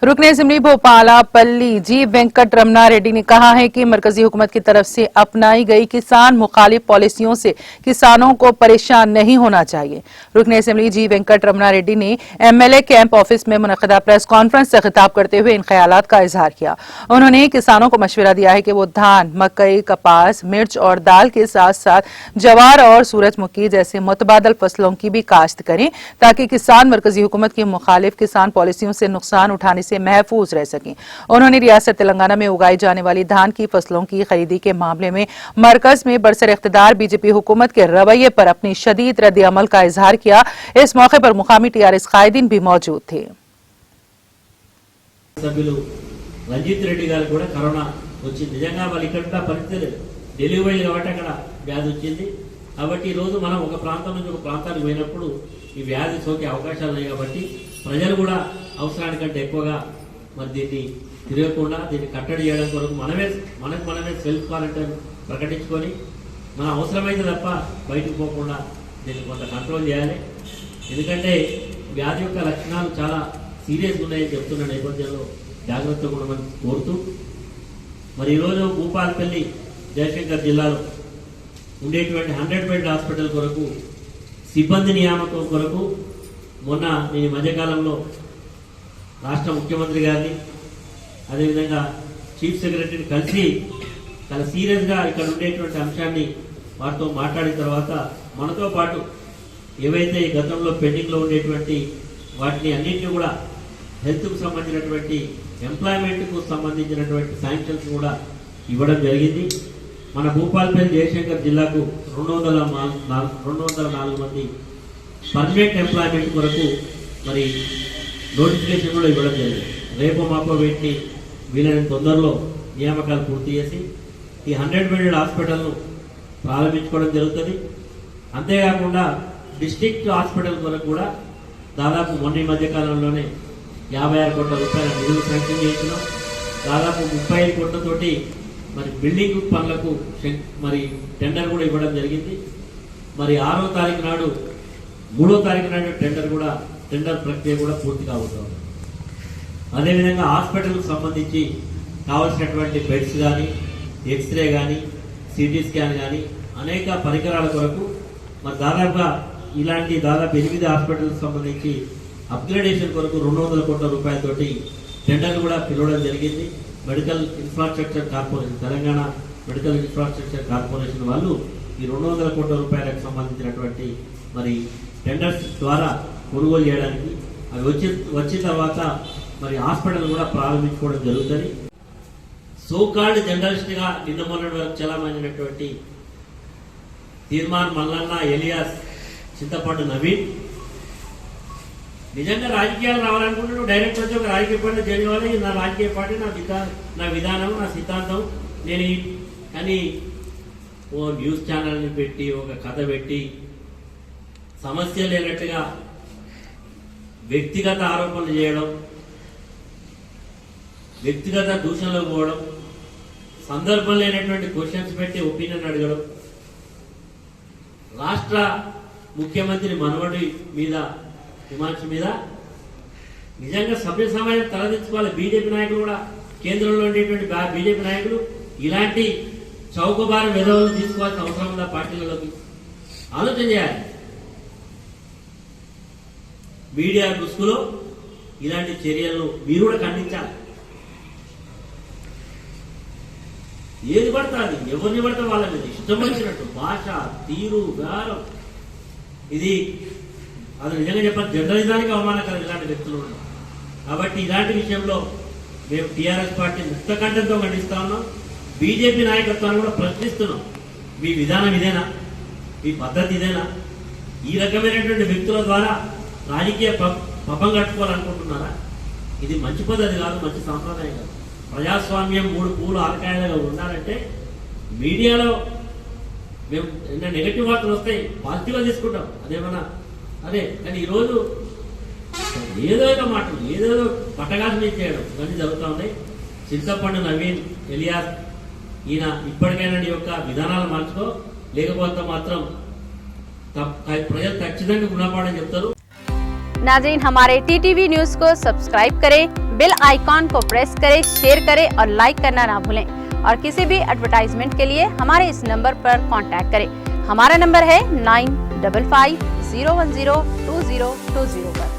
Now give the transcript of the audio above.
रुकने असेंबली भोपालापल्ली जी वेंकट रमना रेड्डी ने कहा है कि मरकजी हुकूमत की तरफ से अपनाई गई किसान मुखालिफ पॉलिसियों से किसानों को परेशान नहीं होना चाहिए। रुकने असेंबली जी वेंकट रमना रेड्डी ने एमएलए कैंप ऑफिस में मुनक़दा प्रेस कॉन्फ्रेंस से खिताब करते हुए इन ख्यालात का इजहार किया। उन्होंने किसानों को मशवरा दिया है कि वो धान, मकई, कपास, मिर्च और दाल के साथ साथ जवार और सूरजमुखी जैसे मुतबादल फसलों की भी काश्त करें ताकि किसान मरकजी हुकूमत की मुखालिफ किसान पॉलिसियों से नुकसान उठाने से महफूज रह सकें। उन्होंने रियासत तेलंगाना में उगाई जाने वाली धान की फसलों की खरीदी के मामले में मरकज में बरसर इख्तिदार बीजेपी हुकूमत के रवैये पर अपनी शदीद रद्द अमल का इजहार किया। इस मौके पर मुकामी टीआरएस कायदीन भी मौजूद थे। రంజిత్ రెడ్డి గారు కూడా కరోనా వచ్చింది। నిజంగా వాళ్ళు ఇక్కడ పరిస్థితులు డెలివరీ కాబట్టి అక్కడ వ్యాధి వచ్చింది కాబట్టి ఈ రోజు మనం ఒక ప్రాంతం నుంచి ఒక ప్రాంతానికి పోయినప్పుడు ఈ వ్యాధి సోకే అవకాశాలు ఉన్నాయి కాబట్టి ప్రజలు కూడా అవసరానికంటే ఎక్కువగా మరి దీన్ని తిరగకుండా దీన్ని కట్టడి చేయడం కొరకు మనమే సెల్ఫ్ క్వారంటైన్ ప్రకటించుకొని మన అవసరమైతే తప్ప బయటకు పోకుండా దీన్ని కొంత కంట్రోల్ చేయాలి। ఎందుకంటే వ్యాధి యొక్క లక్షణాలు చాలా సీరియస్గా ఉన్నాయని చెప్తున్న నేపథ్యంలో జాగ్రత్తగా ఉండమని కోరుతూ మరి ఈరోజు భూపాలపల్లి జయశంకర్ జిల్లాలో ఉండేటువంటి 100 బెడ్ హాస్పిటల్ కొరకు సిబ్బంది నియామకం కొరకు మొన్న నేను మధ్యకాలంలో రాష్ట్ర ముఖ్యమంత్రి గారిని అదేవిధంగా చీఫ్ సెక్రటరీని కలిసి చాలా సీరియస్గా ఇక్కడ ఉండేటువంటి అంశాన్ని వారితో మాట్లాడిన తర్వాత మనతో పాటు ఏవైతే గతంలో పెండింగ్లో ఉండేటువంటి వాటిని అన్నింటినీ కూడా హెల్త్కు సంబంధించినటువంటి ఎంప్లాయ్మెంట్కు సంబంధించినటువంటి శాంక్షన్స్ కూడా ఇవ్వడం జరిగింది। మన భూపాలపల్లి జయశంకర్ జిల్లాకు 204 మంది పర్మనెంట్ ఎంప్లాయ్మెంట్ కొరకు మరి నోటిఫికేషన్ కూడా ఇవ్వడం జరిగింది। రేపు మాపో వీటిని వీలైన తొందరలో నియామకాలు పూర్తి చేసి ఈ 100 బెడ్ హాస్పిటల్ను ప్రారంభించుకోవడం జరుగుతుంది। అంతేకాకుండా డిస్ట్రిక్ట్ హాస్పిటల్ కొరకు కూడా దాదాపు మొన్న మధ్యకాలంలోనే 56 కోట్ల రూపాయల నిధులు శాంక్షన్ చేసినాం। దాదాపు 35 కోట్లతోటి మరి బిల్డింగ్ పనులకు మరి టెండర్ కూడా ఇవ్వడం జరిగింది। మరి 6వ తారీఖు నాడు 3వ తారీఖు నాడు టెండర్ ప్రక్రియ కూడా పూర్తి కాబోతోంది। అదేవిధంగా హాస్పిటల్కు సంబంధించి కావాల్సినటువంటి బెడ్స్ కానీ, ఎక్స్రే కానీ, సిటీ స్కాన్ కానీ అనేక పరికరాల కొరకు మరి దాదాపు 8 హాస్పిటల్కి సంబంధించి అప్గ్రేడేషన్ కొరకు 200 కోట్ల రూపాయలతోటి టెండర్ కూడా పిలవడం జరిగింది। Medical infrastructure corporation, Telangana medical infrastructure corporation వాళ్ళు ఈ 200 కోట్ల రూపాయలకు సంబంధించినటువంటి మరి టెండర్స్ ద్వారా కొనుగోలు చేయడానికి అవి వచ్చిన తర్వాత మరి హాస్పిటల్ కూడా ప్రారంభించుకోవడం జరుగుతుంది। సోకాల్డ్ జర్నలిస్ట్గా నిన్న మొన్నటి వరకు చలామణినటువంటి తీర్మాన్ మల్లన్న ఎలియాస్ చింతపండు నవీన్ నిజంగా రాజకీయాలు రావాలనుకుంటే డైరెక్ట్ వచ్చి ఒక రాజకీయ పార్టీ చేయడం వల్ల నా రాజకీయ పార్టీ నా విధానం నా సిద్ధాంతం నేను కానీ ఓ న్యూస్ ఛానల్ని పెట్టి ఒక కథ పెట్టి సమస్య లేనట్టుగా వ్యక్తిగత ఆరోపణలు చేయడం, వ్యక్తిగత దూషణలకు పోవడం, సందర్భం లేనటువంటి క్వశ్చన్స్ పెట్టి ఒపీనియన్ అడగడం, రాష్ట్ర ముఖ్యమంత్రి మనవడి మీద హిమాంశు మీద నిజంగా సభ్య సమాజం తలదించుకోవాలి। బీజేపీ నాయకులు కూడా కేంద్రంలో ఉండేటువంటి బీజేపీ నాయకులు ఇలాంటి చౌకబారు విధులను తీసుకోవాల్సిన అవసరం ఉందా? పార్టీలలోకి ఆలోచన చేయాలి। మీడియా దృష్టిలో ఇలాంటి చర్యలను మీరు కూడా ఖండించాలి। ఏది పడుతుంది ఎవరిని పడితే వాళ్ళ మీద ఇష్టం వచ్చినట్టు భాష, తీరు, వ్యవహారం ఇది అది నిజంగా చెప్పాలి జర్నలిజానికి అవమానకరం ఇలాంటి వ్యక్తులు ఉన్నాం। కాబట్టి ఇలాంటి విషయంలో మేము టీఆర్ఎస్ పార్టీ ముక్తకంఠంతో ఖండిస్తా ఉన్నాం। బీజేపీ నాయకత్వాన్ని కూడా ప్రశ్నిస్తున్నాం। మీ విధానం ఇదేనా? మీ పద్ధతి ఇదేనా? ఈ రకమైనటువంటి వ్యక్తుల ద్వారా రాజకీయ పపం కట్టుకోవాలనుకుంటున్నారా? ఇది మంచి పద్ధతి కాదు, మంచి సాంప్రదాయం కాదు। ప్రజాస్వామ్యం 3 పూలు ఆలకాయలుగా ఉండాలంటే మీడియాలో మేము నెగటివ్ వార్తలు వస్తాయి, పాజిటివ్గా తీసుకుంటాం, అదేమన్నా అదే। కానీ ఈరోజు ఏదో మాటలు ఏదో పట్టగాసు మీద చేయడం ఇవన్నీ జరుగుతూ ఉన్నాయి। చింతపండు నవీన్ ఎలియాస్ ఈయన ఇప్పటికైనా నీ యొక్క విధానాలు మార్చుకో, లేకపోతే మాత్రం ప్రజలు ఖచ్చితంగా గుణపాఠం చెప్తారు। नाज़रीन, हमारे टीटीवी न्यूज़ को सब्सक्राइब करें, बेल आइकॉन को प्रेस करें, शेयर करें और लाइक करना ना भूलें। और किसी भी एडवर्टाइजमेंट के लिए हमारे इस नंबर पर कांटेक्ट करें। हमारा नंबर है 9550102020 पर।